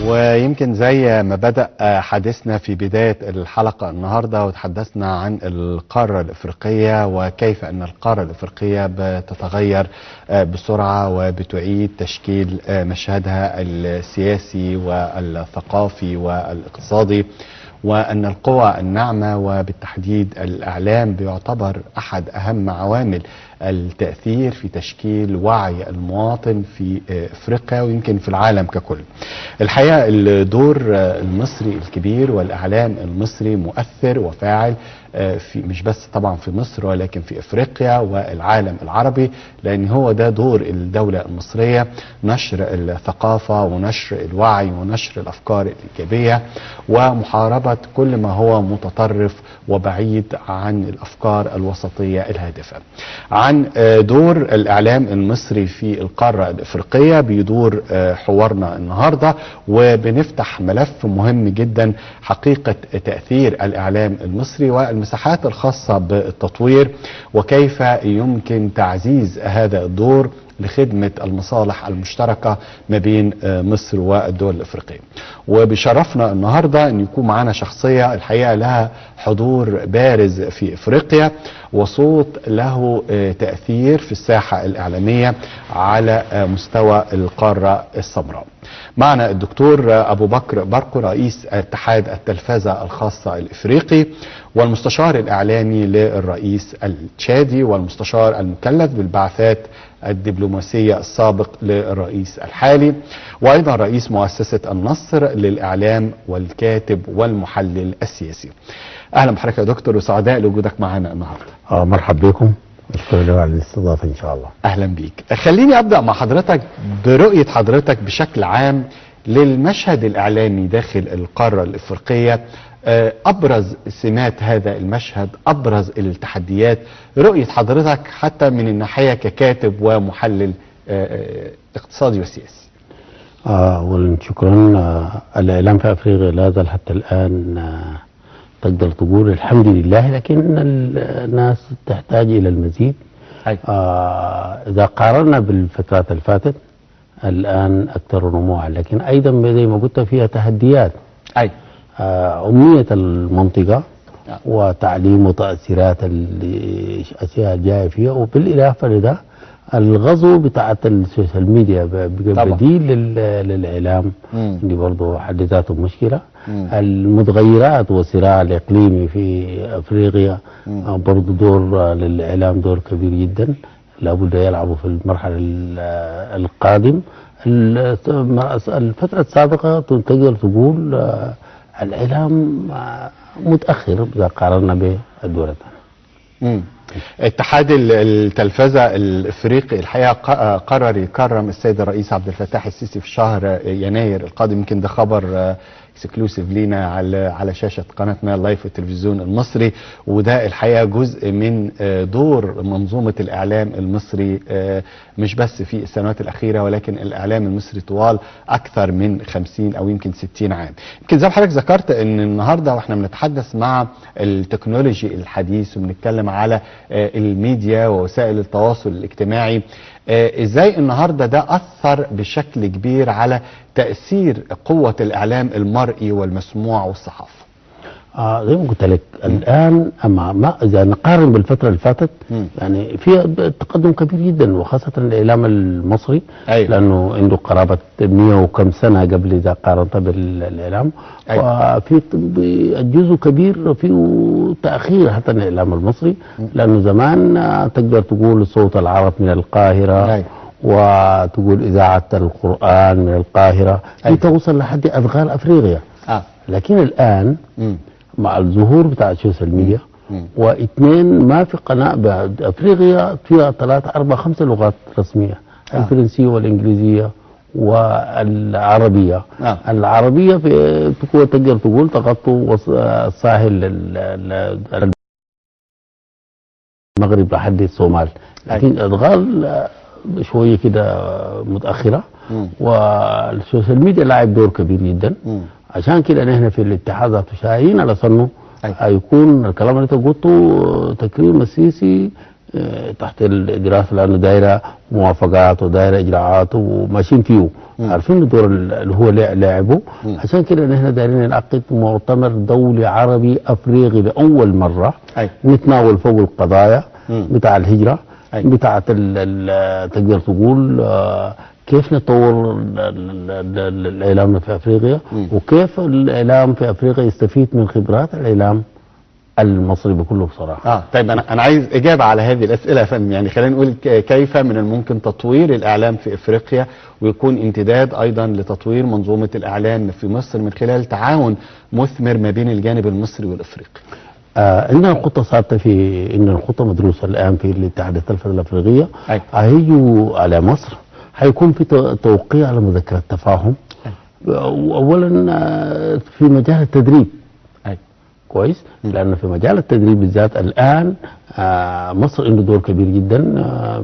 ويمكن زي ما بدأ حديثنا في بداية الحلقة النهاردة وتحدثنا عن القارة الإفريقية وكيف أن القارة الإفريقية بتتغير بسرعة وبتعيد تشكيل مشهدها السياسي والثقافي والاقتصادي، وأن القوى الناعمة وبالتحديد الإعلام بيعتبر أحد أهم عوامل التأثير في تشكيل وعي المواطن في أفريقيا ويمكن في العالم ككل. الحقيقة الدور المصري الكبير والإعلام المصري مؤثر وفاعل في مش بس طبعا في مصر ولكن في أفريقيا والعالم العربي، لأن هو ده دور الدولة المصرية، نشر الثقافة ونشر الوعي ونشر الأفكار الإيجابية ومحاربة كل ما هو متطرف وبعيد عن الأفكار الوسطية الهادفة. عن دور الإعلام المصري في القارة الإفريقية بيدور حوارنا النهاردة، وبنفتح ملف مهم جدا، حقيقة تأثير الإعلام المصري والمساحات الخاصة بالتطوير وكيف يمكن تعزيز هذا الدور لخدمة المصالح المشتركة ما بين مصر والدول الأفريقية. وبشرفنا النهاردة أن يكون معنا شخصية الحقيقة لها حضور بارز في أفريقيا وصوت له تأثير في الساحة الإعلامية على مستوى القارة السمراء. معنا الدكتور أبو بكر برقو، رئيس اتحاد التلفزة الخاصة الإفريقي والمستشار الإعلامي للرئيس التشادي والمستشار المكلف بالبعثات الدبلوماسية السابق للرئيس الحالي، وأيضا رئيس مؤسسة النصر للإعلام والكاتب والمحلل السياسي. أهلا بحضرتك يا دكتور وسعداء لوجودك معنا النهارده. مرحبا بكم، اشكرا على الاستضافة إن شاء الله. أهلا بيك. خليني أبدأ مع حضرتك برؤية حضرتك بشكل عام للمشهد الإعلامي داخل القارة الإفريقية، أبرز سمات هذا المشهد، أبرز التحديات، رؤية حضرتك حتى من الناحية ككاتب ومحلل اقتصادي وسياسي. أولا شكرا. الإعلام في أفريقيا لا زال حتى الآن تقدر تقول الحمد لله، لكن الناس تحتاج إلى المزيد. إذا قارنا بالفترات اللي فاتت الآن أكثر نموها، لكن أيضا زي ما قلت فيها تحديات. أمنية المنطقة وتعليم وتأثيرات الأشياء الجاية فيها، وبالإضافة لده الغزو بتاعت السوشيال ميديا بديل للإعلام اللي برضه حد ذاته مشكلة. المتغيرات والصراع الإقليمي في أفريقيا برضه دور للإعلام، دور كبير جدا لابد يلعبوا في المرحلة القادم. الفترة السابقة تقدر تقول الإعلام متأخر إذا قارنا بالدول الثانية. اتحاد التلفزة الافريقي الحقيقه قرر يكرم السيد الرئيس عبد الفتاح السيسي في شهر يناير القادم. يمكن ده خبر اكسكلوسيف لينا على شاشه قناتنا لايف التلفزيون المصري، وده الحقيقه جزء من دور منظومه الاعلام المصري مش بس في السنوات الاخيره، ولكن الاعلام المصري طوال اكثر من 50 او يمكن 60 عام. يمكن زي ما حضرتك ذكرت ان النهارده واحنا بنتحدث مع التكنولوجي الحديث وبنتكلم على الميديا ووسائل التواصل الاجتماعي، ازاي النهارده ده اثر بشكل كبير على تأثير قوة الإعلام المرئي والمسموع والصحافة؟ زي ما قلت لك الآن، أما ما إذا نقارن بالفترة اللي فاتت يعني في تقدم كبير جدا، وخاصة الإعلام المصري. لأنه عنده قرابة 100 وكم سنة قبل إذا قارنت بالإعلام. وفي جزء كبير فيه تأخير حتى الإعلام المصري، لأنه زمان تقدر تقول صوت العرب من القاهرة وتقول إذاعة القرآن من القاهرة توصل لحد أدغال أفريقيا. لكن الآن مع الظهور بتاع السوشيال ميديا واثنين، ما في قناة بأفريقيا فيها 3 4 5 لغات رسمية، الفرنسية والإنجليزية والعربية. العربية في تقدر تقول تغطوا الساحل المغرب لحد الصومال، لكن أدغال شوية كده متأخرة. والسوشيال ميديا لعب دور كبير جدا. عشان كده نحن في الاتحاد شايفين على صنه هيكون الكلام اللي انت قلته تكريم السيسي تحت الدراسه، لانه دايره موافقات ودايره اجراءات وماشيين فيه، عارفين الدور اللي هو لاعبه. عشان كده نحن دايرين نعقد مؤتمر دولي عربي افريقي لاول مره نتناول فوق القضايا بتاع الهجره، بتاعه تقدر تقول كيف نطور الاعلام في افريقيا، وكيف الاعلام في افريقيا يستفيد من خبرات الاعلام المصري بكله بصراحه. طيب انا عايز اجابه على هذه الاسئله يا فندم. يعني خلينا نقول كيف من الممكن تطوير الاعلام في افريقيا ويكون امتداد ايضا لتطوير منظومه الاعلام في مصر من خلال تعاون مثمر ما بين الجانب المصري والافريقي. عندنا خطه ثابته، في عندنا خطه مدروسه الان في الاتحاد التلفزه الافريقيه. هيجوا على مصر، هيكون في توقيع على مذكره تفاهم. اولا في مجال التدريب كويس، لأن في مجال التدريب بالذات الآن مصر عنده دور كبير جدا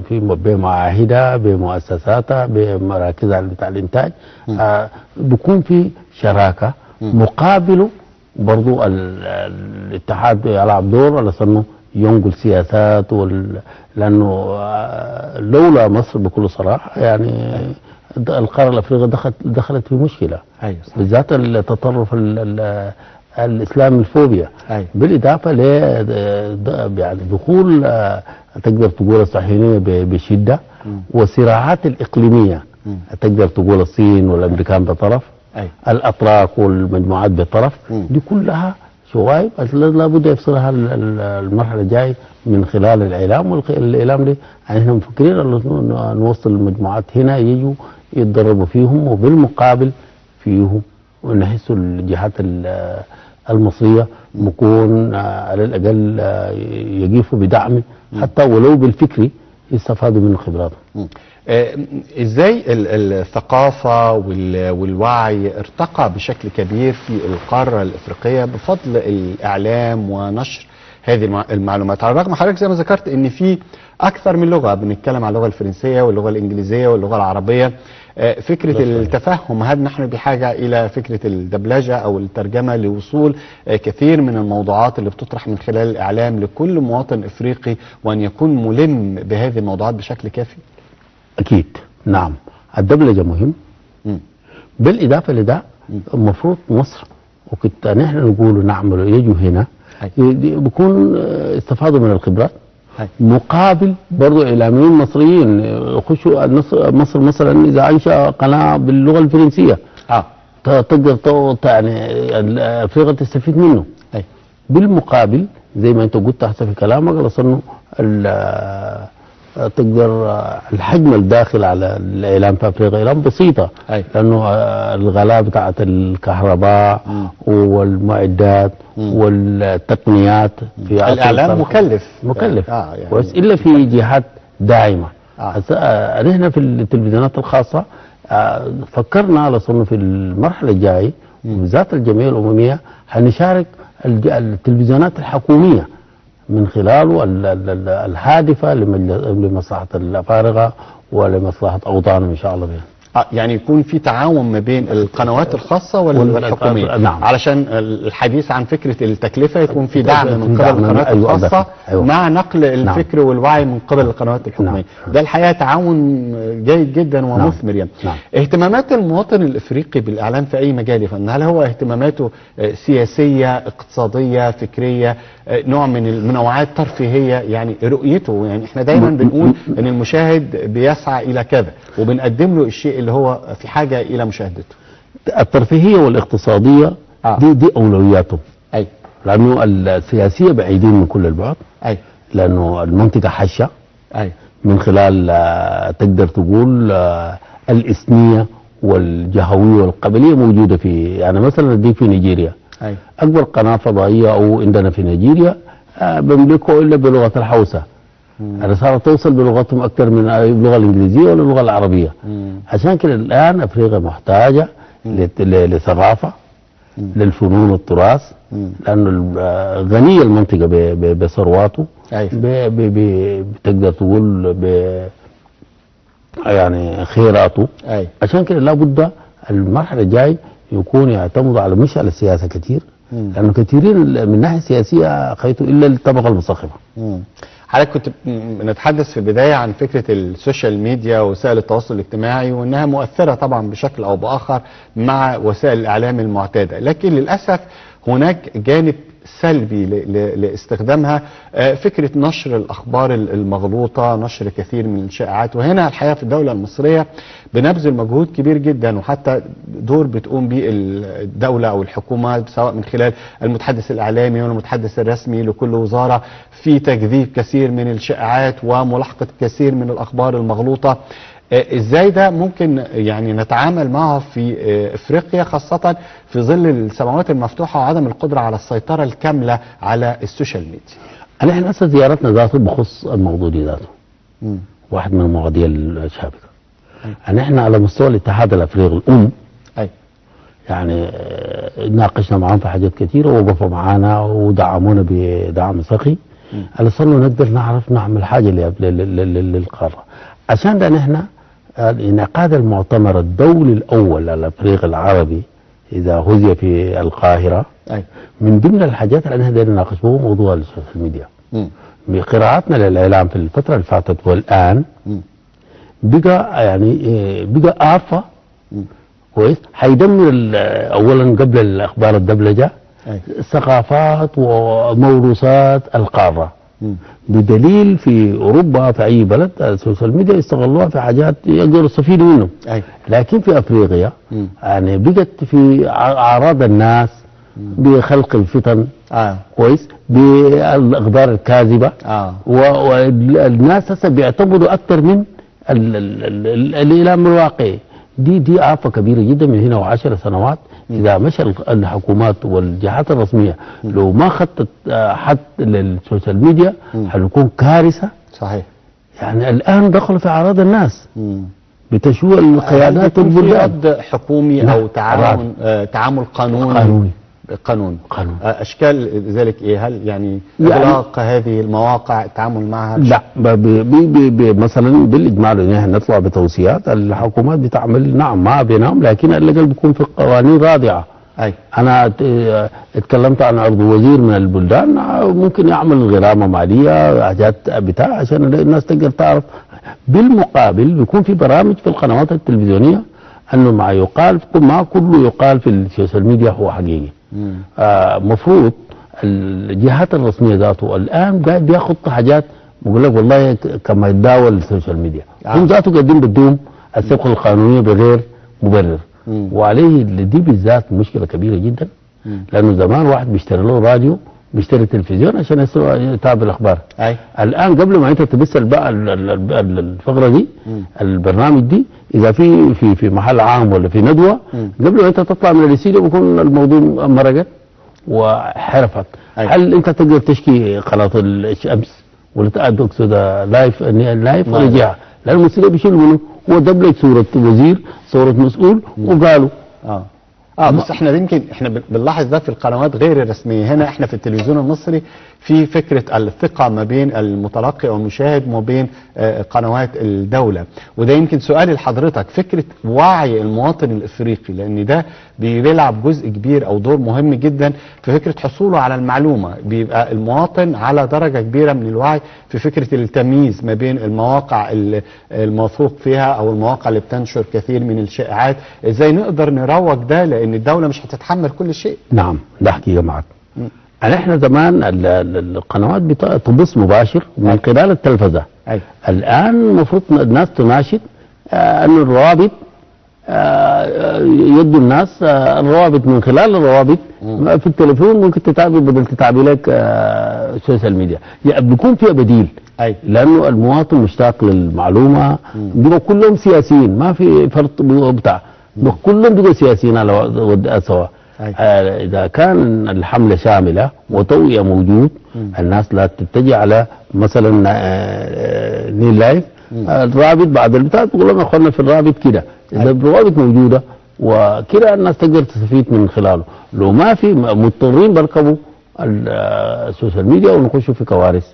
في بمعاهدها بمؤسساتها بمراكزها بتاع الإنتاج. بيكون في شراكة مقابله، برضو الاتحاد يلعب دور على أنه ينقل سياسات لأنه لولا مصر بكل صراحة يعني القارة الأفريقية دخلت في مشكلة، بالذات التطرف الاسلام الفوبيا، بالاضافه ل يعني دخول تقدر تقول الصهيونيه بشده، والصراعات الاقليميه تقدر تقول الصين والامريكان بطرف، الاتراك والمجموعات بطرف، دي كلها شوائب لابد يفصلها المرحله الجايه من خلال الاعلام. والاعلام دي يعني احنا مفكرين نوصل المجموعات هنا يجوا يتدربوا فيهم، وبالمقابل فيهم ونحس الجهات المصرية بكون على الأقل يقيفوا بدعم حتى ولو بالفكري يستفادوا من خبراتهم. ازاي الثقافة والوعي ارتقى بشكل كبير في القارة الافريقية بفضل الاعلام ونشر هذه المعلومات، على الرغم حضرتك زي ما ذكرت ان في اكثر من لغة، بنتكلم عن اللغة الفرنسية واللغة الانجليزية واللغة العربية. فكرة التفهم، هل نحن بحاجة إلى فكرة الدبلجة أو الترجمة لوصول كثير من الموضوعات اللي بتطرح من خلال الإعلام لكل مواطن إفريقي، وأن يكون ملم بهذه الموضوعات بشكل كافي؟ أكيد نعم، الدبلجة مهم. بالإضافة لده المفروض مصر وكنت نحن نقول نعمل يجوا هنا بيكون استفادوا من الخبرات، مقابل برضو اعلاميين مصريين يخشوا مصر مثلا اذا انشا قناه باللغه الفرنسيه تقدر يعني افريقيا تستفيد منه. بالمقابل زي ما انت قلت حسب في كلامك اصلا تقدر الحجم الداخل على الاعلام في افريقيا اعلام بسيطه، لانه الغلاء بتاعت الكهرباء والمعدات والتقنيات في الاعلام مكلف يعني بس الا في جهات داعمه. نحن في التلفزيونات الخاصه فكرنا على صنف في المرحله الجايه وبالذات الجمعيه الامميه هنشارك التلفزيونات الحكوميه من خلاله الهادفة لمصلحة الأفارقة ولمصلحة أوطانهم إن شاء الله بها. يعني يكون في تعاون ما بين القنوات الخاصة والحكومية. نعم. علشان الحديث عن فكرة التكلفة يكون في دعم من قبل القنوات الخاصة مع نقل الفكر والوعي من قبل القنوات الحكومية. ده الحقيقة تعاون جيد جدا ومثمر يعني. اهتمامات المواطن الإفريقي بالإعلام في أي مجال يا فندم، هل هو اهتماماته سياسية اقتصادية فكرية نوع من المنوعات ترفيهية؟ يعني رؤيته، يعني احنا دايما بنقول ان المشاهد بيسعى الى كذا وبنقدم له الشيء اللي هو في حاجة الى مشاهدته. الترفيهية والاقتصادية دي اولوياتهم، لانه السياسية بعيدين من كل البعد، لانه المنطقة حشة من خلال تقدر تقول الإثنية والجهوية والقبلية موجودة في، يعني مثلا اديك في نيجيريا أكبر قناة فضائية أو عندنا في نيجيريا بملكه إلا بلغة الحوسة. الرسالة توصل بلغتهم أكثر من اللغة الإنجليزية ولا اللغة العربية. عشان كده الآن أفريقيا محتاجة لثقافة للفنون والتراث، لأنه غنية المنطقة بثرواته، بتقدر تقول يعني خيراته. عشان كده لابد المرحلة الجاي يكون يعتمد على مش على السياسة كتير، لأنه كثيرين من الناحية السياسية خيطوا إلا الطبقة المثقفة. حضرتك كنت بنتحدث في البداية عن فكرة السوشيال ميديا ووسائل التواصل الاجتماعي، وانها مؤثرة طبعا بشكل او باخر مع وسائل الاعلام المعتادة، لكن للأسف هناك جانب سلبي لاستخدامها، فكرة نشر الأخبار المغلوطة، نشر كثير من الشائعات. وهنا الحقيقة في الدولة المصرية بنبذل مجهود كبير جدا، وحتى دور بتقوم به الدولة أو الحكومة سواء من خلال المتحدث الإعلامي والمتحدث الرسمي لكل وزارة في تجذيب كثير من الشائعات وملاحقة كثير من الأخبار المغلوطة. ازاي ده ممكن يعني نتعامل معه في افريقيا، خاصة في ظل السماوات المفتوحة وعدم القدرة على السيطرة الكاملة على السوشيال ميديا؟ احنا هسه زيارتنا ذاته بخص الموضوع دي ذاته. واحد من المواضيع الشابكة. احنا على مستوى الاتحاد الافريقي الام يعني ناقشنا معهم في حاجات كثيرة، ووقفوا معانا ودعمونا بدعم سخي على صرنا نقدر نعرف نعمل حاجة للقارة. عشان ده نحن انعقاد المؤتمر الدولي الاول الافريقي العربي اذا هزي في القاهره، من ضمن الحاجات اللي احنا قدرنا نناقش هو موضوع السوشيال ميديا. بقراءتنا للاعلام في الفتره اللي فاتت والان بقى يعني بقى آفة كويس هيدمر اولا قبل الاخبار الدبلجه ثقافات وموروثات القاره. بدليل في اوروبا في اي بلد السوشيال ميديا يستغلوها في حاجات يقدروا يستفيدوا منهم. لكن في افريقيا يعني بقت في اعراض الناس بخلق الفتن كويس، بالاخبار الكاذبه والناس هسه بيعتبروا اكثر من الاعلام الواقعي. دي آفة كبيرة جدا من هنا و10 سنوات إذا مشى الحكومات والجهات الرسمية لو ما خطت حد للسوشيال ميديا هتكون كارثة. صحيح. يعني الآن دخلوا في أعراض الناس بتشويه القيادات والبلدان. في رد حكومي أو تعامل قانوني. اشكال ذلك ايه؟ هل يعني اغلاق هذه المواقع التعامل معها؟ لا مثلا بالاجمال ان احنا نطلع بتوصيات الحكومات بتعمل نعم ما بينام، لكن الاقل بيكون في قوانين رادعه. انا اتكلمت عن عضو وزير من البلدان ممكن يعمل غرامه ماليه حاجات بتاع عشان الناس تقدر تعرف. بالمقابل بيكون في برامج في القنوات التلفزيونيه انه ما يقال ما كله يقال في السوشيال ميديا هو حقيقي. مفروض الجهات الرسميه ذاته الان قاعد بياخذ حاجات بقول لك والله كما يتداول السوشيال ميديا هم ذاته قاعدين بدهم السبق القانونيه بغير مبرر. وعليه دي بالذات مشكله كبيره جدا، لانه زمان واحد بيشتري له راديو بيشتري تلفزيون عشان يتابع الاخبار. الان قبل ما انت تبث الفقره دي البرنامج دي اذا في محل عام ولا في ندوه قبل ما انت تطلع من الرسيله بيكون الموضوع مرقت وحرفت. هل انت تقدر تشكي قناه الشمس ولا تقصد لايف ولا جهه؟ لان المسؤوليه بيشيل منه هو دبلج صوره وزير صوره مسؤول وقالوا بس احنا يمكن بنلاحظ ده في القنوات غير الرسميه. هنا احنا في التلفزيون المصري في فكره الثقه ما بين المتلقي والمشاهد وما بين قنوات الدوله، وده يمكن سؤالي لحضرتك، فكره وعي المواطن الافريقي، لان ده بيلعب جزء كبير او دور مهم جدا في فكره حصوله على المعلومه. بيبقى المواطن على درجه كبيره من الوعي في فكره التمييز ما بين المواقع الموثوق فيها او المواقع اللي بتنشر كثير من الشائعات. ازاي نقدر نروج ده، لان الدوله مش هتتحمل كل شيء؟ نعم ده حقيقه معك. احنا زمان القنوات تبث مباشر من خلال التلفزه. الان المفروض الناس تناشد انه الروابط يدوا الناس الروابط من خلال الروابط في التليفون ممكن تتابع بدل تتابع لك السوشيال ميديا. يعني بيكون فيها بديل لانه المواطن مشتاق للمعلومه. بيبقوا كلهم سياسيين ما في فرق بتاع كلهم بيبقوا سياسيين على سوا. إذا كان الحملة شاملة وتوعية موجود الناس لا تتجه على مثلا نيل لايف الرابط بعد البتاع تقول لهم اخوانا في الرابط كده. إذا الروابط موجودة وكده الناس تقدر تستفيد من خلاله. لو ما في مضطرين بركبوا السوشيال ميديا ونخشوا في كوارث.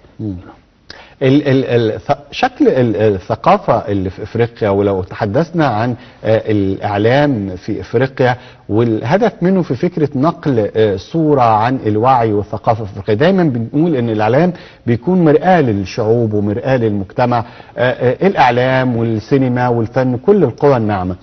شكل الثقافة اللي في افريقيا، ولو تحدثنا عن الاعلام في افريقيا والهدف منه في فكرة نقل صورة عن الوعي والثقافة في افريقيا، دايما بنقول ان الاعلام بيكون مرآة للشعوب ومرآة للمجتمع، الاعلام والسينما والفن كل القوى الناعمة.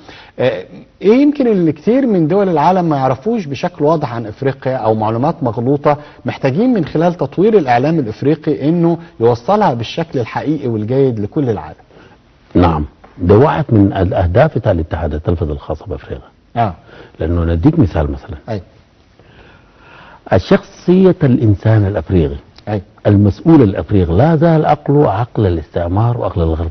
ايه يمكن اللي كتير من دول العالم ما يعرفوش بشكل واضح عن افريقيا او معلومات مغلوطة محتاجين من خلال تطوير الاعلام الافريقي انه يوصلها بالشكل الحقيقي والجيد لكل العالم؟ نعم، ده واحد من الاهداف بتاع الاتحاد التلفزي الخاصة بافريقيا. لانه نديك مثال مثلا. الشخصية الانسان الافريقي المسؤول الافريقي لا زال عقله عقل الاستعمار وعقل الغرب.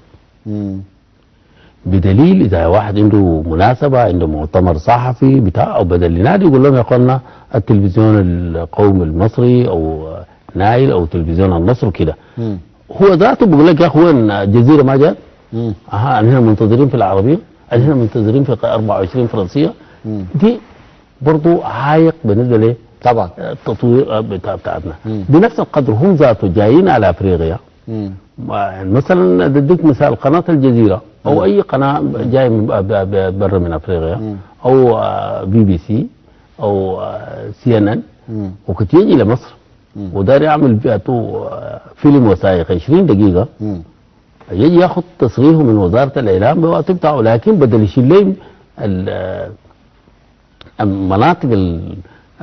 بدليل اذا واحد عنده مناسبه، عنده مؤتمر صحفي بتاع او بدل ينادي يقول لهم يا اخوانا التلفزيون القومي المصري او نايل او تلفزيون النصر وكده، هو ذاته بيقول لك يا اخي وين الجزيره ما جات؟ هنا منتظرين في العربيه، هنا منتظرين في 24 فرنسيه. دي برضه عايق بالنسبه ليه؟ طبعا التطوير بتاعتنا. بنفس القدر هم ذاته جايين على افريقيا. مثلا اديك مثال قناه الجزيره او اي قناه جاي من برا من افريقيا او BBC او CNN وكنت يجي لمصر ودار يعمل فيلم وثائقي 20 دقيقه، يجي ياخذ تصريحه من وزاره الاعلام بوقت بتاعه، لكن بدل يشيل لهم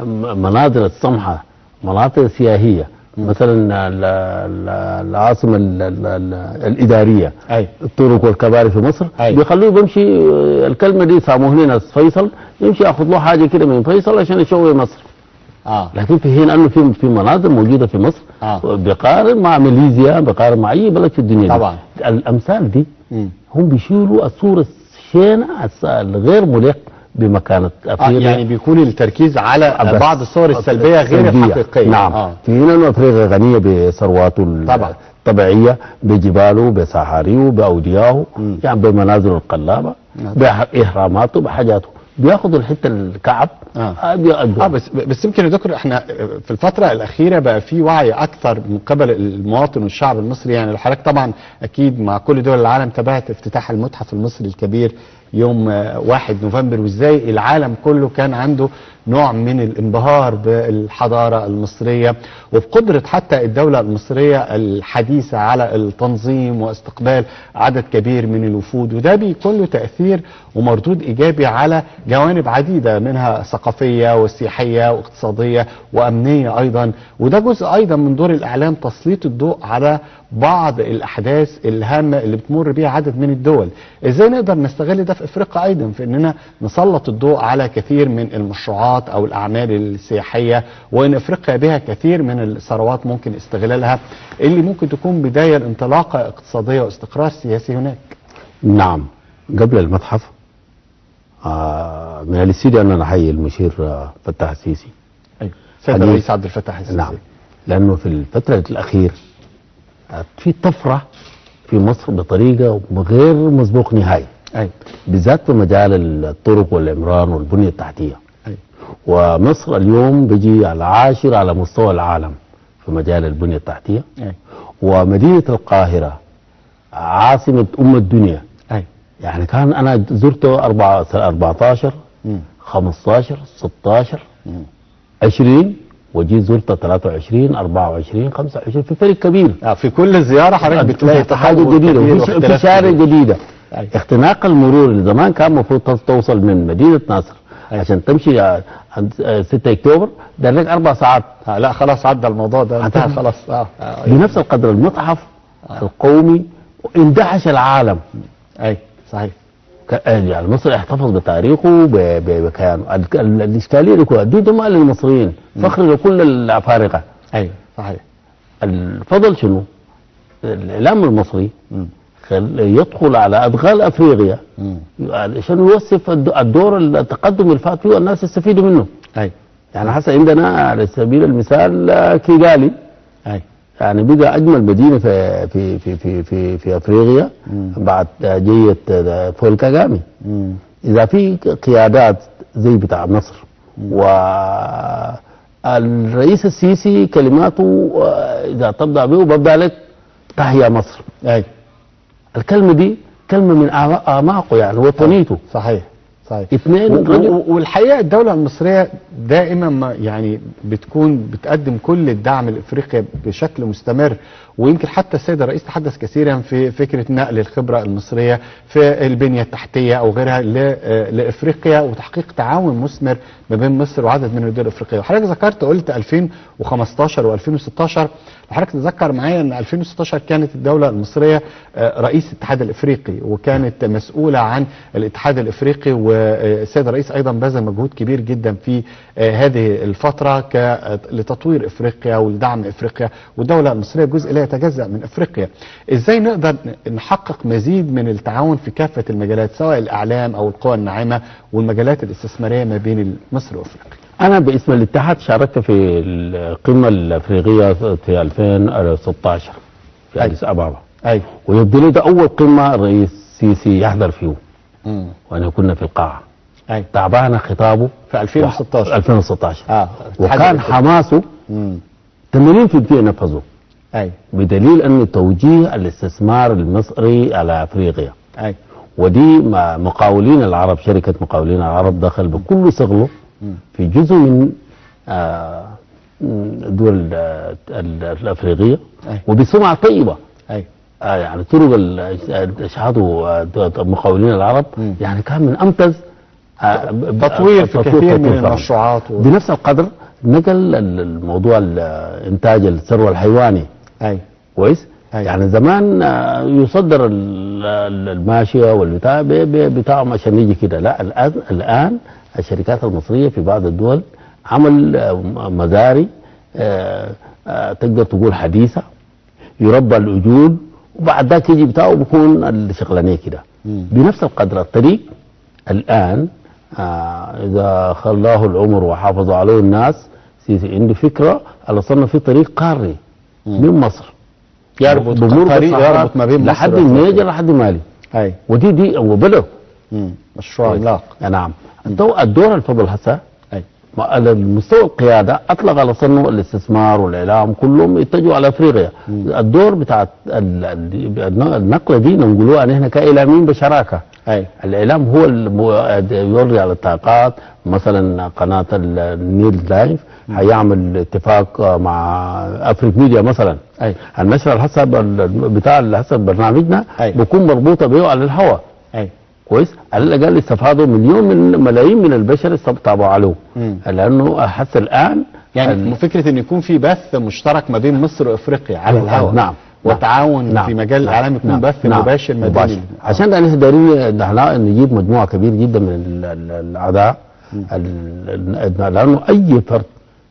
المناظر السمحه، مناطق سياحيه مثلا العاصمه الاداريه، الطرق والكباري في مصر، بيخلوه بيمشي الكلمه دي ساموه لنا فيصل يمشي ياخذ له حاجه كده من فيصل عشان يشوه مصر. لكن في حين انه في مناظر موجوده في مصر بيقارن مع ماليزيا، بيقارن مع اي بلد في الدنيا طبعا. الامثال دي هم بيشيلوا الصوره الشينه الغير مليق بمكانة افريقيا. يعني بيكون التركيز على بعض الصور السلبية غير الحقيقية. نعم. في هنا انه افريقيا غنية بثرواته الطبيعية، بجباله، بصحاريه، باودياه، يعني بمناظره الخلابة، باهراماته، بحاجاته، بياخذوا الحته الكعب. بس يمكن يا دكتور احنا في الفتره الاخيره بقى في وعي اكثر من قبل المواطن والشعب المصري. يعني حضرتك طبعا اكيد مع كل دول العالم تابعت افتتاح المتحف المصري الكبير يوم 1 نوفمبر، وازاي العالم كله كان عنده نوع من الانبهار بالحضاره المصريه وبقدره حتى الدوله المصريه الحديثه على التنظيم واستقبال عدد كبير من الوفود، وده بيكون له تاثير ومردود ايجابي على جوانب عديده منها ثقافيه وسياحيه واقتصاديه وامنيه ايضا. وده جزء ايضا من دور الاعلام، تسليط الضوء على بعض الاحداث الهامه اللي بتمر بيها عدد من الدول. ازاي نقدر نستغل ده في افريقيا ايضا في اننا نسلط الضوء على كثير من المشروعات او الاعمال السياحيه، وان افريقيا بها كثير من الثروات ممكن استغلالها اللي ممكن تكون بدايه لانطلاقه اقتصاديه واستقرار سياسي هناك. نعم. قبل المتحف من الاستديو ان نحيي المشير فتاح السيسي. ايوه سيد الرئيس عبد الفتاح السيسي. نعم. لانه في الفتره الاخيره في طفره في مصر بطريقه غير مسبوق نهائي. ايوه. بالذات في مجال الطرق والعمران والبنيه التحتيه. ايوه. ومصر اليوم بيجي العاشر على مستوى العالم في مجال البنيه التحتيه. ايوه. ومدينه القاهره عاصمه الدنيا. ايوه. يعني كان انا زرته 14 15 16 20 وجيت زرته 23 24 25 في فرق كبير. في كل زياره حضرتك بتلاقي حاجه جديده وفي شارع جديده. اختناق المرور اللي زمان كان المفروض توصل من مدينه ناصر عشان تمشي عند 6 اكتوبر ده لك 4 ساعات. لا خلاص عدى الموضوع ده انتهى خلاص. بنفس القدر المتحف القومي اندهش العالم. اي صحيح. يعني مصر احتفظ بتاريخه بكيانه. الاشكاليه دي كلها دي دماء للمصريين، فخر لكل الافارقه. ايوه صحيح. الفضل شنو؟ الاعلام المصري يدخل على ادغال افريقيا عشان يوصف الدور التقدم اللي فات فيه والناس يستفيدوا منه. ايوه. يعني هسه عندنا على سبيل المثال كيغالي. ايوه. يعني بقى اجمل مدينه في افريقيا بعد جيه بول كاغامي. اذا في قيادات زي بتاع مصر والرئيس السيسي كلماته اذا تبدا به ببدا لك تحيا مصر. اي الكلمة دي كلمة من أعماقه يعني وطنيته. صحيح صحيح. اثنين والحقيقه الدوله المصريه دائما ما يعني بتكون بتقدم كل الدعم لافريقيا بشكل مستمر، ويمكن حتى السيد الرئيس تحدث كثيرا في فكره نقل الخبره المصريه في البنيه التحتيه او غيرها لافريقيا، وتحقيق تعاون مثمر ما بين مصر وعدد من الدول الافريقيه. وحضرتك ذكرت قلت 2015 و2016، حضرتك تتذكر معايا ان 2016 كانت الدوله المصريه رئيس الاتحاد الافريقي، وكانت مسؤوله عن الاتحاد الافريقي، والسيد الرئيس ايضا بذل مجهود كبير جدا في هذه الفتره لتطوير افريقيا ولدعم افريقيا، والدوله المصريه جزء لا يتجزا من افريقيا. ازاي نقدر نحقق مزيد من التعاون في كافه المجالات سواء الاعلام او القوى الناعمه والمجالات الاستثماريه ما بين مصر وافريقيا؟ أنا باسم الاتحاد شاركت في القمة الأفريقية في 2016 في أديس أبابا. أي. ويبدو لي ده أول قمة الرئيس السيسي يحضر فيه. وأنا كنا في القاعة. أي. تابعنا خطابه في 2016. 2016. وكان حماسه 80% نفذه. أي. بدليل أن توجيه الاستثمار المصري على أفريقيا. أي. ودي مقاولين العرب، شركة مقاولين العرب دخل بكل صغله في جزء من الدول الافريقيه وبسمعه طيبه. يعني طرق اشهادوا مقاولين العرب يعني كان من امتاز تطوير في كثير من المشروعات بنفس القدر نقل الموضوع انتاج الثروه الحيواني. كويس. يعني زمان يصدر الماشيه والبتاع بتاعهم عشان يجي كده، لا الان الشركات المصريه في بعض الدول عمل مزاري تقدر تقول حديثه، يربى الاجول وبعد ذاك يجي بتاعه بيكون الشغلانيه كده بنفس القدر. الطريق الان اذا خلاه العمر وحافظوا عليه الناس، سيسي عنده فكره على صرنا في طريق قاري من مصر يربط طريق يربط ما بين مصر لحد النيجر لحد مالي. ودي وبلغ مشروع عملاق. نعم. الدور الفضل هسه على مستوى القياده اطلق على صنو الاستثمار والاعلام كلهم يتجهوا على افريقيا. الدور بتاع النقله دي نقولوها نحن كاعلاميين بشراكه. الاعلام هو يوري على الطاقات، مثلا قناه النيل لايف هيعمل اتفاق مع افريك ميديا مثلا. النشره الحسب بتاع حسب برنامجنا بيكون مربوطه به على الهواء. كويس. على الاقل استفادوا ملايين من البشر تابعوا له، لانه حتى الان يعني فكره انه يكون في بث مشترك ما بين مصر وافريقيا على الهواء. نعم. وتعاون في مجال الاعلام يكون بث مباشر ما بين عشان احنا دايرين نجيب مجموعه كبير جدا من الاعضاء، لانه اي فرد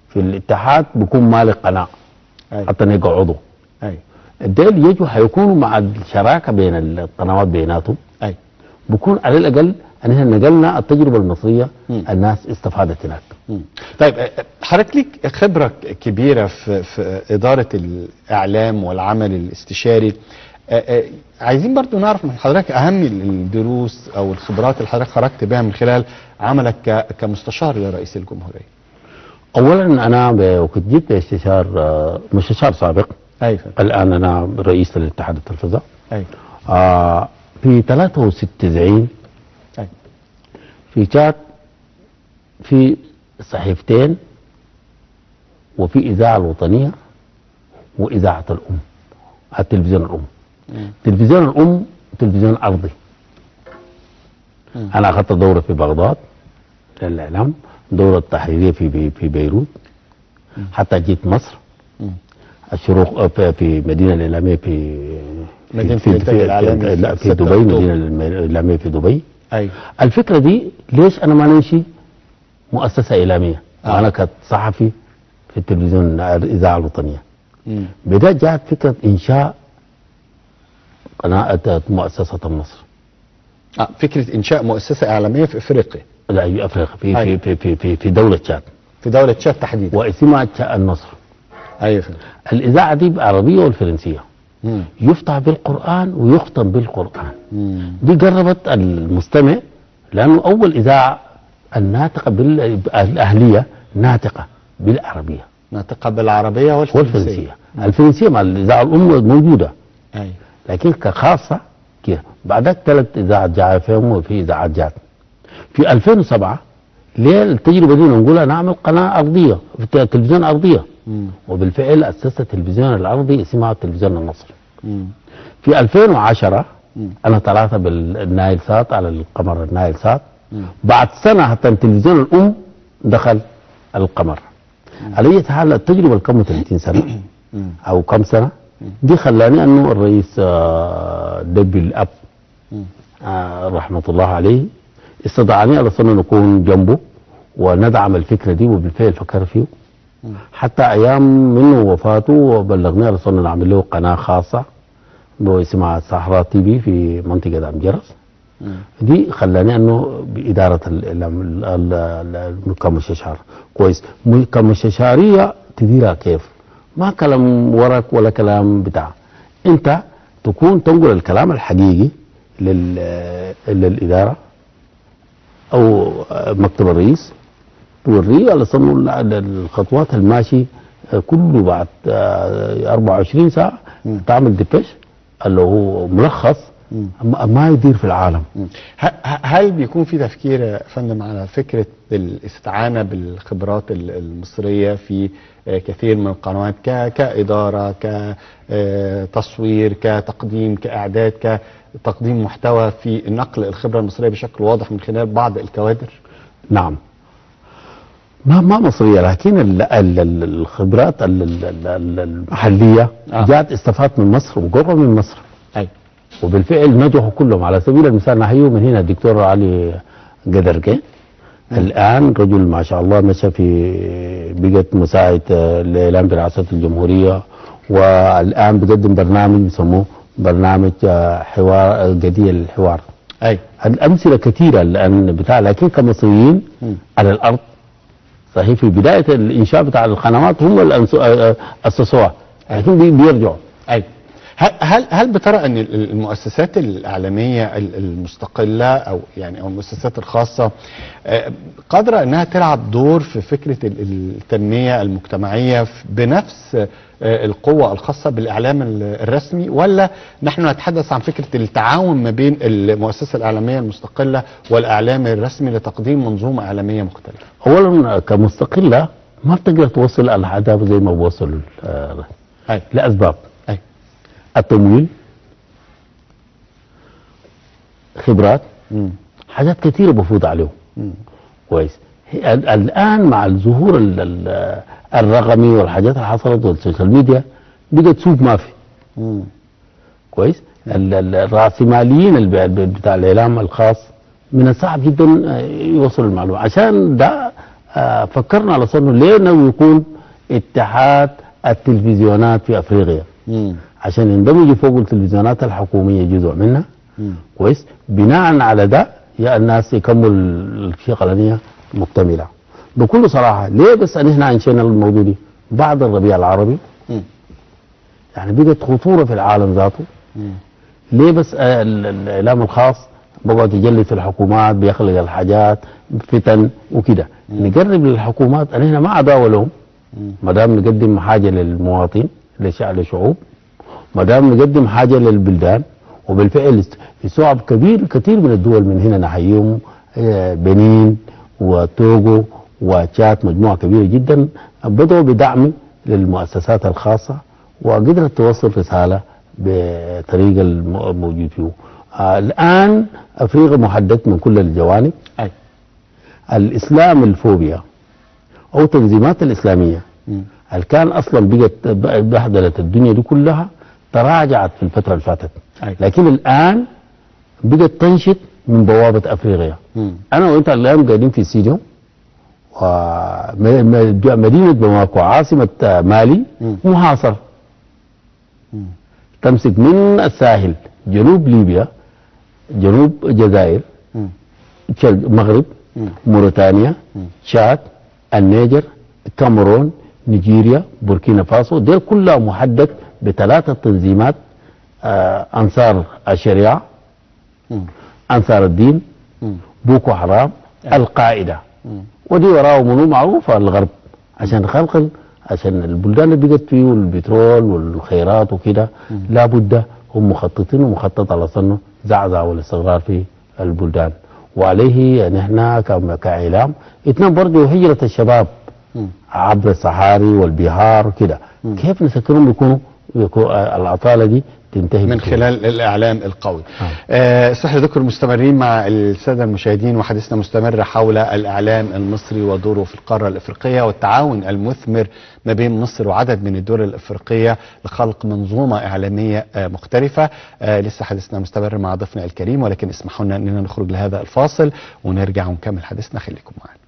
في الاتحاد بيكون مالك قناه حتى يبقى عضو. الديل يجوا حيكونوا مع الشراكه بين القنوات بيناتهم. بكون على الاقل ان احنا نقلنا التجربه المصريه الناس استفادت هناك. طيب حضرتك ليك خبره كبيره في اداره الاعلام والعمل الاستشاري، عايزين برضو نعرف من حضرتك اهم الدروس او الخبرات اللي حضرتك خرجت بها من خلال عملك كمستشار لرئيس الجمهوريه. اولا انا وكنت جبت مستشار سابق. الان انا رئيس للاتحاد التلفزه. في 93 في كانت في صحيفتين وفي إذاعة الوطنية وإذاعة الأم، التلفزيون الأم. تلفزيون الأم تلفزيون أرضي. أنا أخذت دورة في بغداد للإعلام، دورة تحريرية في بيروت، حتى جيت مصر الشروق في مدينة الإعلامية في دبي، مدينة الإعلامية في دبي. الفكرة دي ليش أنا ما نمشي مؤسسة إعلامية؟ وأنا كنت صحفي في التلفزيون الإذاعة الوطنية. بدأت جاءت فكرة إنشاء قناة مؤسسة النصر. فكرة إنشاء مؤسسة إعلامية في إفريقيا. لا في أفريقيا في دولة تشاد. في دولة تشاد تحديدا. واسمها النصر. أيوة. الإذاعة دي بالعربية والفرنسية. يفتح بالقرآن ويختم بالقرآن. دي قربت المستمع، لأنه أول إذاعة الناطقة الأهلية ناطقة بالعربية. ناطقة بالعربية والفرنسية. الفرنسية مع الإذاعة الأم موجودة. ايوه. لكن كخاصه كده بعدك 3 اذاعات جايه فيهم وفي اذاعات جات. في 2007 ليه التجربه دي نقولها نعمل قناه ارضيه في تلفزيون ارضيه. وبالفعل اسست التلفزيون الارضي اسمها التلفزيون المصري. في 2010 انا طلعت بالنايل سات على القمر النايل سات. بعد سنه حتى التلفزيون الام دخل القمر. على اي حال التجربه اللي كم 30 سنه او كم سنه دي خلاني انه الرئيس دبي الاب رحمه الله عليه استدعاني على أن نكون جنبه وندعم الفكره دي، وبالفعل فكر فيه. حتى ايام منه وفاته وبلغني على أن نعمل له قناه خاصه اسمها صحراء تي في في منطقه ام جرس. دي خلاني انه باداره كمستشار كويس. كمستشاريه تديرها كيف؟ ما كلام ورق ولا كلام بتاع، انت تكون تنقل الكلام الحقيقي للاداره او مكتب الرئيس، توريه على صنع الخطوات الماشي كله بعد 24 ساعه تعمل ديبش اللي هو ملخص ما يدير في العالم. هل بيكون في تفكير يا فندم على فكرة الاستعانة بالخبرات المصرية في كثير من القنوات كإدارة كتصوير كتقديم كإعداد كتقديم محتوى في نقل الخبرة المصرية بشكل واضح من خلال بعض الكوادر؟ نعم، ما مصرية، لكن الخبرات المحلية جاءت استفادت من مصر وقرب من مصر. أي. وبالفعل نجحوا كلهم. على سبيل المثال نحييه من هنا الدكتور علي قدرقي، الآن رجل ما شاء الله مشى في بقت مساعد الإعلام برئاسة الجمهورية، والآن بيقدم برنامج يسموه برنامج حوار قضية الحوار. أي. الأمثلة كثيرة الآن بتاع، لكن كمصريين على الأرض صحيح في بداية الإنشاء بتاع القنوات هم اللي أسسوها، لكن بيرجعوا. أي. هل بترى ان المؤسسات الاعلاميه المستقله او المؤسسات الخاصه قادره انها تلعب دور في فكره التنميه المجتمعيه بنفس القوه الخاصه بالاعلام الرسمي، ولا نحن نتحدث عن فكره التعاون ما بين المؤسسه الاعلاميه المستقله والاعلام الرسمي لتقديم منظومه اعلاميه مختلفه؟ اولا كمستقله ما بتقدر توصل الاهداف زي ما بوصل لاسباب. التمويل، خبرات، حاجات كثيره بفوت عليهم. كويس. الان مع الظهور الرقمي والحاجات اللي حصلت والسوشيال ميديا بقت سوق ما في. كويس. الراسماليين بتاع الاعلام الخاص من الصعب جدا يوصلوا المعلومه، عشان ده فكرنا على صنه ليه انه يكون اتحاد التلفزيونات في افريقيا عشان يندمجوا فوق التلفزيونات الحكوميه جزء منها. كويس. بناء على ده يا الناس يكملوا الشغلانيه مكتمله. بكل صراحه ليه بس ان احنا انشينا الموضوع دي بعد الربيع العربي يعني بقت خطوره في العالم ذاته. ليه بس الاعلام الخاص بقعد يجلد في الحكومات بيخلق الحاجات فتن وكده. نقرب للحكومات ان احنا ما عداوه لهم ما دام نقدم حاجه للمواطن للشعوب، ما دام نقدم حاجه للبلدان. وبالفعل استوعب كثير من الدول من هنا نحييهم، بنين وتوغو وتشاد، مجموعه كبيره جدا بدأوا بدعم للمؤسسات الخاصه وقدرت توصل رساله بطريقه الموجود فيه. الان افريقيا محدد من كل الجوانب. الاسلام الفوبيا او التنظيمات الاسلاميه اللي كان اصلا بقت بهدلت الدنيا دي كلها تراجعت في الفتره اللي فاتت، لكن الان بقت تنشط من بوابه افريقيا. انا وانت الان قاعدين في سيديو ومدينه باماكو عاصمه مالي محاصره. تمسك من الساحل جنوب ليبيا، جنوب الجزائر، المغرب، موريتانيا، تشاد، النيجر، الكاميرون، نيجيريا، بوركينا فاسو، دي كلها محدد ب3 تنظيمات انصار الشريعه، انصار الدين، بوكو حرام، القاعده. ودي وراءه منو معروف الغرب عشان عشان البلدان اللي بقت فيه البترول والخيرات وكده لابد هم مخططين ومخطط على صنه زعزعة والاستقرار في البلدان. وعليه يعني احنا كاعلام اثنين برضه هجرة الشباب عبر الصحاري والبحار وكده، كيف نسكرهم يكون العطالة دي تنتهي من خلال الإعلام القوي. اسمح لي دكتور، مستمرين مع السادة المشاهدين وحديثنا مستمر حول الإعلام المصري ودوره في القارة الإفريقية والتعاون المثمر ما بين مصر وعدد من الدول الإفريقية لخلق منظومة إعلامية مختلفة. لسه حديثنا مستمر مع ضيفنا الكريم، ولكن اسمحوا لنا أننا نخرج لهذا الفاصل ونرجع ونكمل حديثنا. خليكم معنا.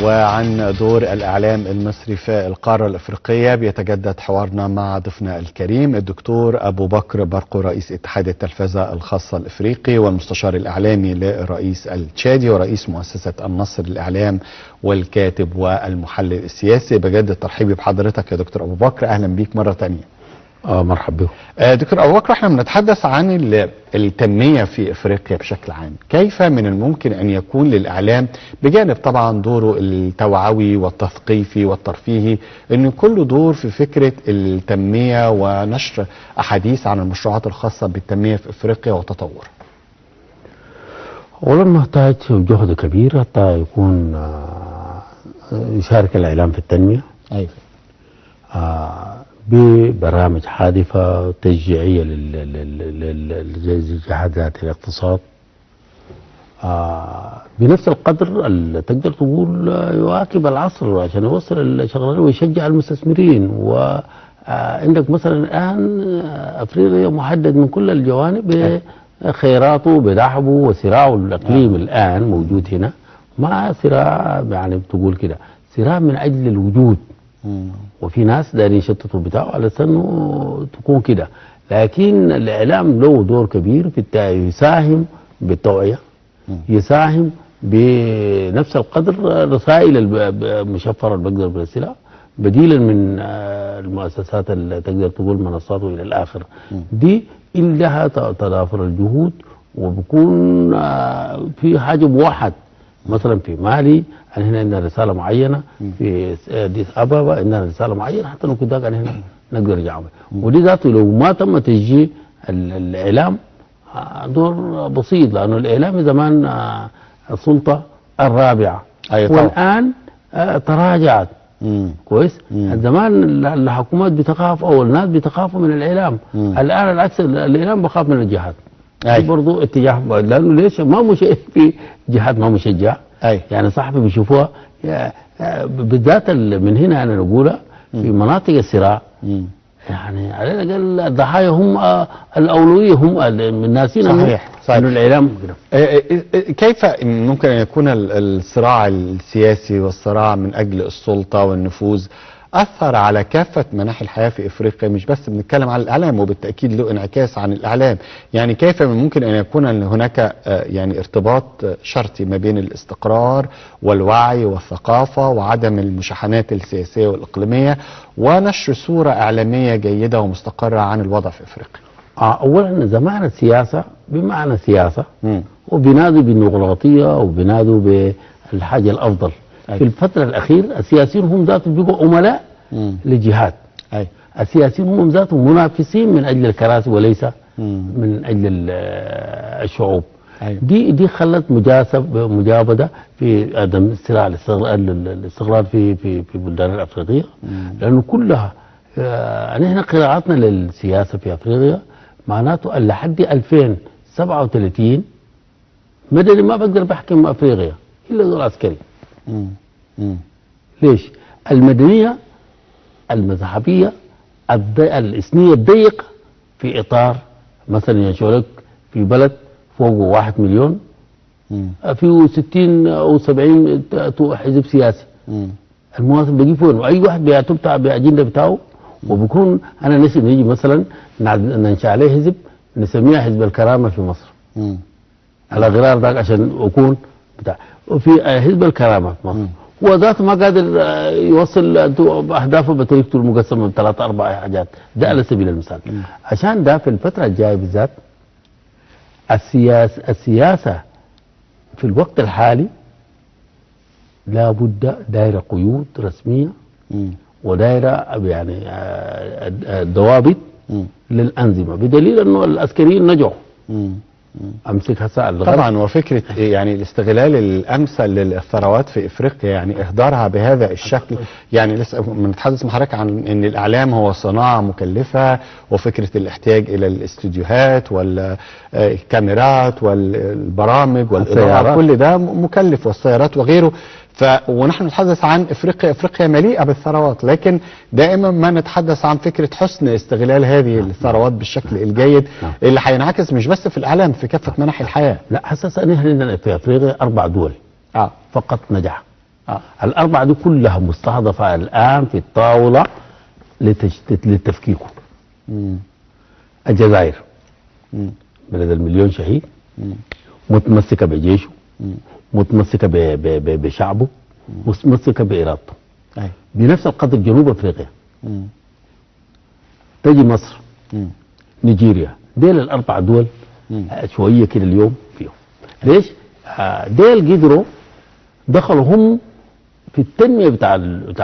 وعن دور الإعلام المصري في القارة الإفريقية بيتجدد حوارنا مع ضيفنا الكريم الدكتور أبو بكر برقو، رئيس اتحاد التلفزة الخاصة الإفريقي والمستشار الإعلامي للرئيس التشادي ورئيس مؤسسة النصر للإعلام والكاتب والمحلل السياسي. بجدد ترحيبي بحضرتك يا دكتور أبو بكر، أهلا بيك مرة تانية. مرحبا بكم. دكتور أبو بكر، احنا بنتحدث عن التنمية في افريقيا بشكل عام، كيف من الممكن ان يكون للاعلام بجانب طبعا دوره التوعوي والتثقيفي والترفيهي انه يكون له دور في فكرة التنمية ونشر احاديث عن المشروعات الخاصة بالتنمية في افريقيا وتطورها؟ اولا محتاج جهد كبير حتى يكون يشارك الاعلام في التنمية. ايوه. ببرامج هادفة تشجيعية للجهات ذات الاقتصاد. بنفس القدر اللي تقدر تقول يواكب العصر عشان يوصل الشغلات ويشجع المستثمرين. وعندك مثلا الآن أفريقيا محدد من كل الجوانب بخيراته بدحبه وصراعه الإقليم الآن موجود هنا، ما صراع يعني بتقول كده صراع من أجل الوجود. وفي ناس دارين يشتتوا بتاعه على انه تكون كده، لكن الاعلام له دور كبير في يساهم بالتوعيه، يساهم بنفس القدر الرسائل المشفره اللي بقدر برسلها بديلا من المؤسسات اللي تقدر تقول منصات والى الاخر. دي لها تضافر الجهود وبكون في حاجه موحد. مثلا في مالي هنا عندنا رساله معينه، في اديس ابابا عندنا رساله معينه، حتى لو كنت هنا نقدر نرجع. ودي ذاته لو ما تم تشجيع الاعلام دور بسيط، لانه الاعلام زمان السلطه الرابعه. أيوة والان تراجعت. كويس. زمان الحكومات بتخاف او الناس بتخافوا من الاعلام. الان العكس، الاعلام بخاف من الجهات. برضو اتجاه، لانه ليش ما مشجع في جهات ما مشجع. يعني صاحبي بيشوفوها بالذات من هنا انا نقولها في مناطق الصراع. يعني على الاقل الضحايا هم الاولويه، هم الناسين. صحيح. انه الاعلام كيف ممكن ان يكون الصراع السياسي والصراع من اجل السلطه والنفوذ أثر على كافة مناحي الحياة في إفريقيا؟ مش بس بنتكلم عن الإعلام، وبالتأكيد له انعكاس عن الإعلام. يعني كيف من ممكن أن يكون هناك يعني ارتباط شرطي ما بين الاستقرار والوعي والثقافة وعدم المشاحنات السياسية والإقليمية ونشر صورة إعلامية جيدة ومستقرة عن الوضع في إفريقيا؟ أولا زمان السياسة بمعنى سياسة، وبينادوا بالديمقراطية وبينادوا بالحاجة الأفضل. في الفترة الأخيرة السياسيين هم ذاتهم بيبقوا عملاء لجهات. السياسيين هم ذاتهم منافسين من أجل الكراسي وليس من أجل الشعوب. دي خلت مجابدة في عدم الصراع الاستقرار في البلدان الأفريقية. لأنه كلها نحن قراءاتنا للسياسة في أفريقيا معناته لحد 2037 مدني ما بقدر بحكم أفريقيا إلا دور عسكري. ليش؟ المدنية المذهبية الإثنية الضيقة في إطار مثلا ينشرك في بلد فوق 1 مليون فيه 60 أو 70 حزب سياسي. المواطن بيجي فين؟ وأي واحد بيعتبر بأجندة بتاعه، وبكون أنا نجي مثلا ننشأ عليه حزب نسميه حزب الكرامة في مصر. على غرار ذاك عشان أكون بتاع. وفي حزب الكرامة في مصر هو ذاته ما قادر يوصل أهدافه بطريقته المقسمة ب3 4 حاجات. ده على سبيل المثال. عشان ده في الفترة الجاية بالذات السياسة في الوقت الحالي لابد دايره قيود رسميه ودايره يعني ضوابط للانظمه، بدليل انه العسكريين نجحوا. امسك هسه طبعا. وفكره يعني الاستغلال الامثل للثروات في افريقيا، يعني اهدارها بهذا الشكل. يعني لسه بنتحدث مع حضرتك عن ان الاعلام هو صناعه مكلفه، وفكره الاحتياج الى الاستوديوهات والكاميرات والبرامج والاضاءه كل ده مكلف، والسيارات وغيره. ونحن نتحدث عن افريقيا مليئه بالثروات، لكن دائما ما نتحدث عن فكره حسن استغلال هذه الثروات بالشكل الجيد اللي هينعكس مش بس في الاعلام، في كافه مناحي الحياه. لا حساس ان في افريقيا 4 دول فقط نجح. ال4 دي كلها مستهدفه الان في الطاوله لتفكيكه. الجزائر بلد المليون شهيد، متمسكه بجيشه، متمسكه بشعبه، متمسكه بارادته. بنفس القدر جنوب افريقيا. تجي مصر، نيجيريا، ديل ال4 دول شويه كده اليوم فيهم. ليش؟ ديل قدروا دخلوا هم في التنميه بتاع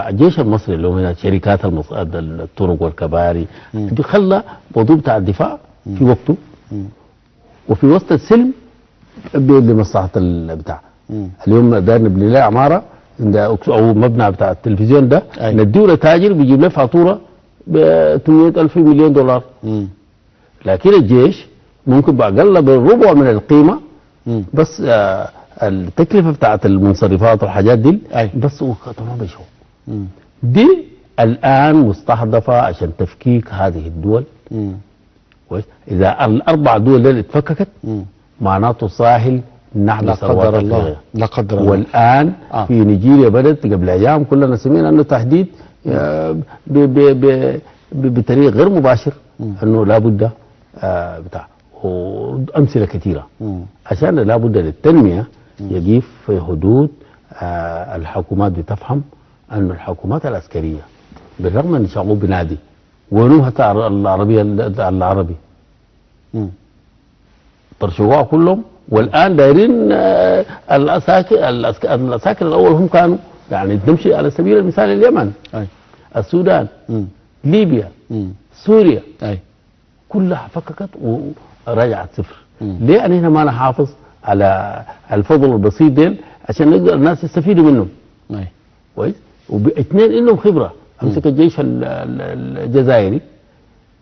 الجيش المصري اللي هو من شركات الطرق والكباري، دي خلى موضوع بتاع الدفاع في وقته، وفي وسط السلم لمصلحه البتاع. اليوم ده نبني له عماره او مبنى بتاع التلفزيون ده، نديه لتاجر بيجيب له فاتوره ب 800,000 مليون دولار. لكن الجيش ممكن باقل بالربع من القيمه، بس التكلفه بتاعت المنصرفات والحاجات دي بس تمام بيشوف. دي الان مستهدفه عشان تفكيك هذه الدول. اذا ال4 دول اللي اتفككت معناته ساهل نحن ثروات افريقيا. لا قدر الله. والان في نيجيريا بدات قبل ايام كلنا سمعنا انه تحديد بطريق غير مباشر انه لابد بتاع، وامثله كثيره عشان لابد للتنميه يجيب في حدود الحكومات بتفهم أن الحكومات العسكريه بالرغم من شعوب بنادي ونوها العربي طرشوها كلهم، والان دايرين العساكر الاول هم كانوا يعني تمشي على سبيل المثال اليمن، السودان، ليبيا، سوريا، كلها فككت ورجعت صفر. ليه أن هنا ما نحافظ على الفضل البسيط ديل عشان نقدر الناس يستفيدوا منهم؟ كويس. واثنين انهم خبره. امسك الجيش الجزائري،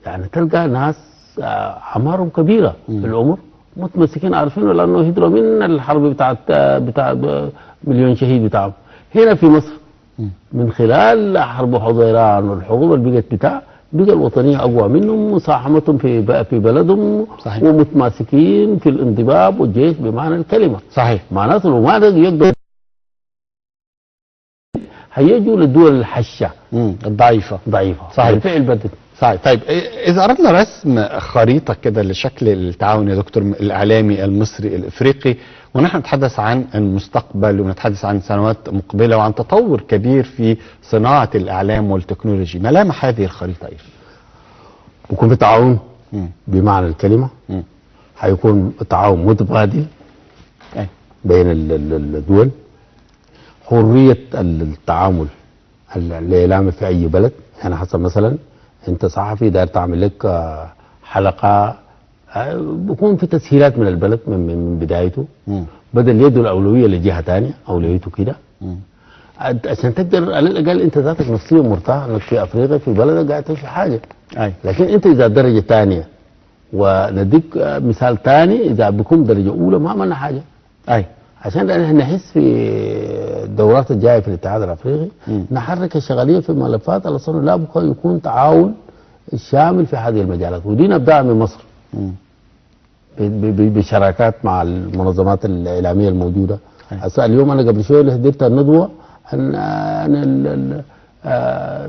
يعني تلقى ناس اعمارهم كبيره في العمر متمسكين عارفينه لانه هدروا من الحرب بتاع مليون شهيد بتاعهم. هنا في مصر من خلال حرب حضيران والحروب اللي بقى الوطنيه اقوى منهم، مساهمتهم في بلدهم. صحيح. ومتماسكين في الانضباط والجيش بمعنى الكلمه. صحيح. معناته لو ما يقدر هيجوا للدول الحشه الضعيفه. صحيح. الفعل بدل. صحيح. طيب اذا اردنا رسم خريطه كده لشكل التعاون يا دكتور الاعلامي المصري الافريقي، ونحن نتحدث عن المستقبل ونتحدث عن سنوات مقبله وعن تطور كبير في صناعه الاعلام والتكنولوجي، ملامح هذه الخريطه ايه؟ بيكون في تعاون بمعنى الكلمه. هيكون تعاون متبادل بين الدول، حريه التعامل الاعلامي في اي بلد. يعني حسب مثلا انت صحفي داير تعمل لك حلقه، بيكون في تسهيلات من البلد من بدايته، بدل يده الاولويه لجهه ثانيه اولويته كده، عشان تقدر على الاقل انت ذاتك نفسيا مرتاح انك في افريقيا في بلدك قاعد تعيش حاجه. لكن انت اذا درجه ثانيه، ونديك مثال ثاني، اذا بكون درجه اولى ما عملنا حاجه. عشان نحس في الدورات الجايه في الاتحاد الافريقي نحرك الشغاليه في ملفات على صنع لا بقى يكون تعاون شامل في هذه المجالات، ودي نبدأها من مصر بشراكات مع المنظمات الاعلاميه الموجوده. هسه اليوم انا قبل شويه حضرت الندوه عن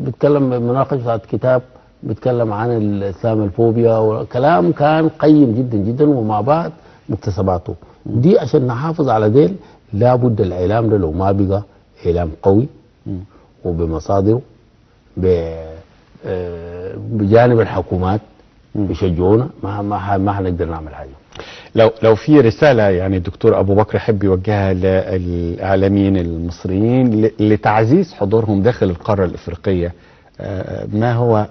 بيتكلم بمناقشه بتاعت كتاب بيتكلم عن الاسلام الفوبيا، وكلام كان قيم جدا جدا ومع بعض مكتسباته دي. عشان نحافظ على ديل لابد الاعلام ده لو ما بقى اعلام قوي وبمصادره بجانب الحكومات بيشجعونا ما هنقدر نعمل حاجه. لو في رسالة يعني الدكتور أبو بكر يحب يوجهها للإعلاميين المصريين لتعزيز حضورهم داخل القارة الإفريقية، ما هو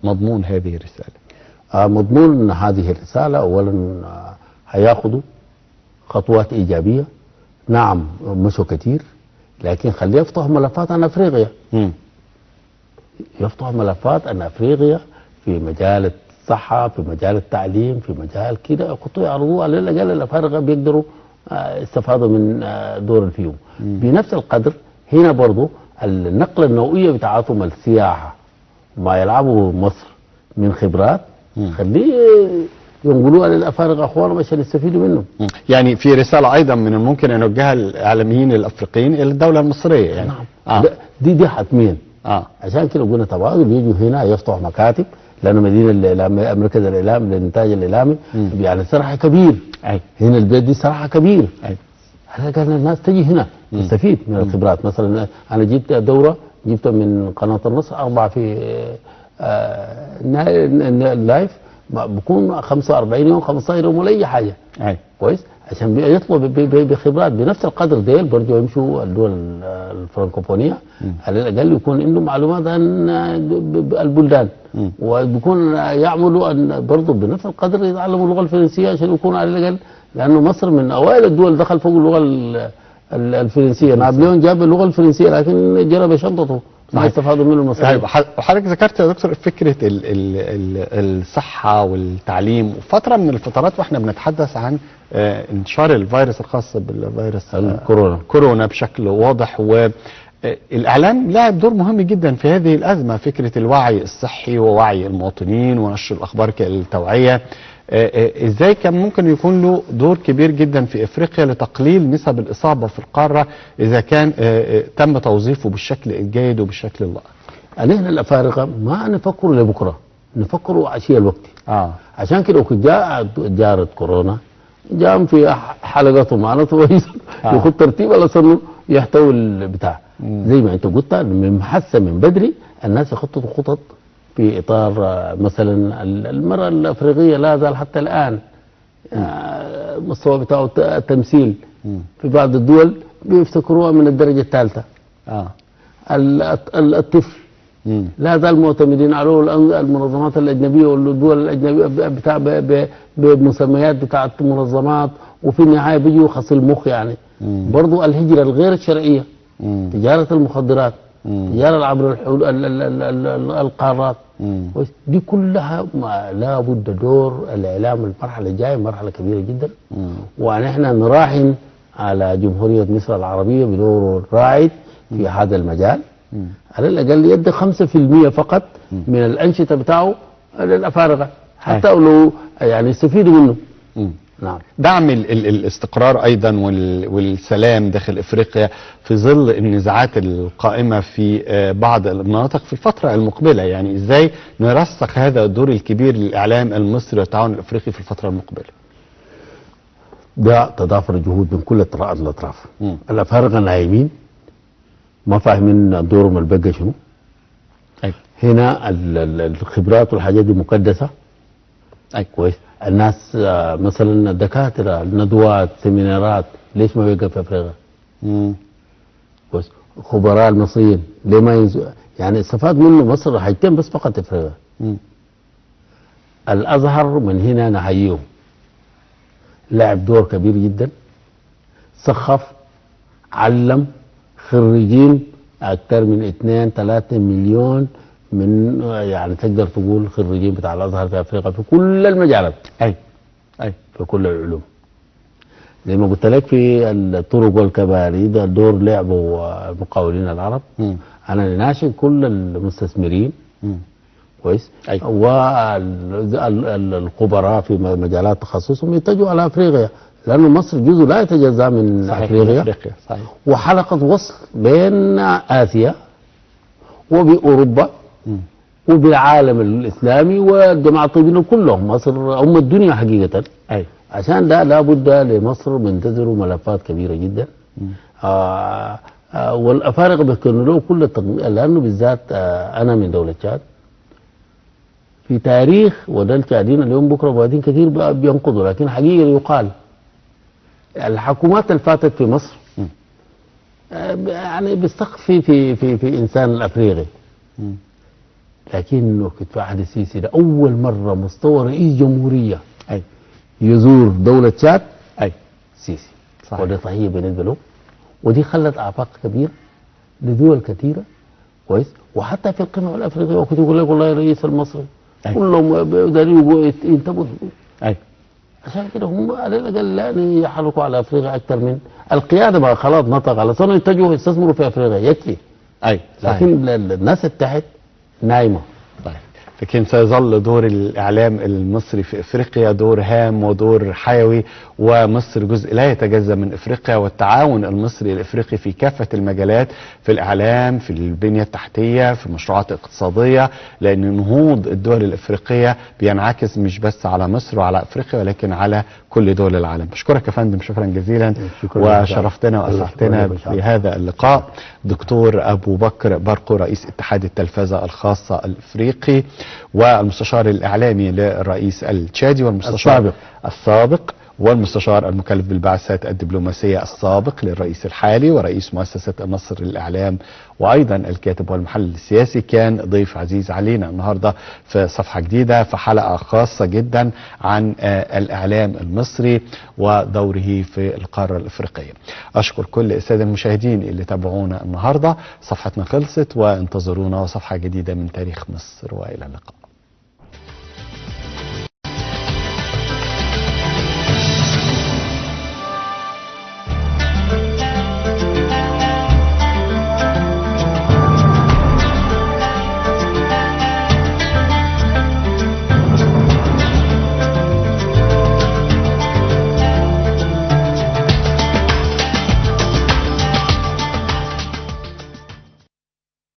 مضمون هذه الرسالة؟ مضمون هذه الرسالة أولا هياخدوا خطوات إيجابية. نعم مشوا كتير، لكن خليه يفتحوا ملفات عن أفريقيا. يفتحوا ملفات عن أفريقيا في مجال الصحة، في مجال التعليم، في مجال كده، يخطوا يعرضوه على الأقل الأفارقة بيقدروا يستفادوا من دور فيهم. بنفس القدر هنا برضو النقلة النوعية بتاعتهم السياحة وما يلعبوا مصر من خبرات خليه ينقلوها للأفارقة أخوانهم عشان يستفيدوا منهم. يعني في رسالة أيضا من الممكن أن نوجهها الإعلاميين الأفريقيين إلى الدولة المصرية يعني. نعم. دي حتميا. عشان كده قلنا تبادل، يجوا هنا يفتحوا مكاتب، لأنه مدينة الإعلام مركز الإعلام للإنتاج الإعلامي يعني صراحة كبير. هنا البلد دي صراحة كبير. هذا كان الناس تجي هنا تستفيد من الخبرات. مثلا أنا جبت دورة جبتها من قناة النصر 4 في اللايف، بكون 45 يوم 15 يوم ولا أي حاجة. كويس، عشان يطلب بخبرات بنفس القدر ديل برضه يمشوا الدول الفرنكوفونية على الأقل يكون عندهم معلومات عن البلدان، وبيكون يعملوا برضه بنفس القدر يتعلموا اللغة الفرنسية عشان يكونوا على الأقل، لأنه مصر من أوائل الدول دخل فوق اللغة الفرنسية. نابليون جاب اللغة الفرنسية لكن جرى بشنطته ما استفادوا منه المصريين. وحضرتك ذكرت يا دكتور فكرة الصحة والتعليم، وفترة من الفترات واحنا بنتحدث عن انتشار الفيروس الخاص بالفيروس كورونا بشكل واضح، والإعلام لعب دور مهم جدا في هذه الأزمة، فكرة الوعي الصحي ووعي المواطنين ونشر الأخبار كالتوعية. ازاي كان ممكن يكون له دور كبير جدا في افريقيا لتقليل نسب الاصابه في القاره اذا كان تم توظيفه بالشكل الجيد وبالشكل اللائق؟ علينا الافارقه ما نفكروا لبكره، نفكروا عشيه الوقت. عشان كده جارت كورونا جاء في حلقته معنا ياخذ ترتيب على صنه يحتوي البتاع. زي ما انت قلت من محسن من بدري الناس يخططوا خطط في إطار مثلا المرأة الأفريقية لا زال حتى الآن مستوى بتاعه التمثيل في بعض الدول بيفتكروها من الدرجة الثالثة. الطفل لا زال معتمدين عليه المنظمات الأجنبية والدول الأجنبية بتاع بمسميات بتاعت منظمات، وفي النهاية بيجوا خص المخ يعني. برضو الهجرة الغير الشرعية، تجارة المخدرات، تجارة عبر القارات، دي كلها لا بد دور الإعلام. المرحلة الجاية مرحلة كبيرة جدا، ونحن نراهن على جمهورية مصر العربية بدوره الراعد في هذا المجال. على الأقل يدي 5% فقط من الأنشطة بتاعه للأفارقة حتى لو يعني يستفيدوا منه. نعم. دعم الاستقرار ايضا والسلام داخل افريقيا في ظل النزاعات القائمه في بعض المناطق في الفتره المقبله، يعني ازاي نرسخ هذا الدور الكبير للاعلام المصري والتعاون الافريقي في الفتره المقبله؟ ده تضافر جهود من كل الاطراف. الافارقه نايمين ما فاهمين دورهم البقى شنو. هنا الخبرات والحاجات دي مقدسه. كويس. الناس مثلا الدكاتره الندوات سيمينارات ليش ما بيقف في افريقيا؟ كويس. خبراء المصريين ليه ما ينزل؟ يعني استفاد منه مصر حاجتين بس فقط افريقيا. الازهر من هنا نحييهم، لعب دور كبير جدا، سخف، علم خريجين اكثر من 2-3 مليون من يعني تقدر تقول خريجين بتاع الازهر في افريقيا في كل المجالات. اي في كل العلوم. زي ما قلت لك في الطرق والكباري ده دور لعبوا المقاولين العرب. انا ناشد كل المستثمرين كويس والخبراء في مجالات تخصصهم يتجهوا على افريقيا، لانه مصر جزء لا يتجزا من افريقيا. صحيح. وحلقه وصل بين اسيا وباوروبا وبالعالم الاسلامي والجماعه الطيبين كلهم. مصر ام الدنيا حقيقه. عشان ده لابد لمصر منتظروا ملفات كبيره جدا. والافارقه بيكونوا له كل لانه بالذات انا من دوله تشاد في تاريخ، وده القاعدين اليوم بكره وبعدين كثير بقى بينقضوا، لكن حقيقه يقال الحكومات اللي فاتت في مصر يعني بيستخفي في انسان الافريقي، لكنه في عهد السيسي ده اول مره مستوى رئيس جمهوريه يزور دوله تشاد سيسي، وده صحيح بالنسبه له، ودي خلت افاق كبيره لدول كثيره كويس. وحتى في القمه الافريقيه وكنت يقول لك والله الرئيس المصري كلهم دارين ينتبهوا. عشان كده هم على الاقل يعني يحركوا على افريقيا اكثر من القياده بقى، خلاص نطق على صنعوا يتجهوا يستثمروا في افريقيا يكفي. لكن الناس التحت نايمه. لكن سيظل دور الإعلام المصري في إفريقيا دور هام ودور حيوي، ومصر جزء لا يتجزأ من إفريقيا، والتعاون المصري الإفريقي في كافة المجالات، في الإعلام، في البنية التحتية، في المشروعات الاقتصادية، لأن نهوض الدول الإفريقية بينعكس مش بس على مصر وعلى إفريقيا ولكن على كل دول العالم. بشكرك يا فندم شكرا جزيلا، وشرفتنا وأسعدتنا بهذا اللقاء. دكتور أبو بكر برقو رئيس اتحاد التلفزة الخاصة الإفريقي، والمستشار الإعلامي للرئيس التشادي، والمستشار السابق والمستشار المكلف بالبعثات الدبلوماسية السابق للرئيس الحالي ورئيس مؤسسة النصر للإعلام، وأيضا الكاتب والمحلل السياسي، كان ضيف عزيز علينا النهاردة في صفحة جديدة في حلقة خاصة جدا عن الإعلام المصري ودوره في القارة الإفريقية. أشكر كل السادة المشاهدين اللي تابعونا النهاردة. صفحتنا خلصت، وانتظرونا صفحة جديدة من تاريخ مصر، وإلى اللقاء.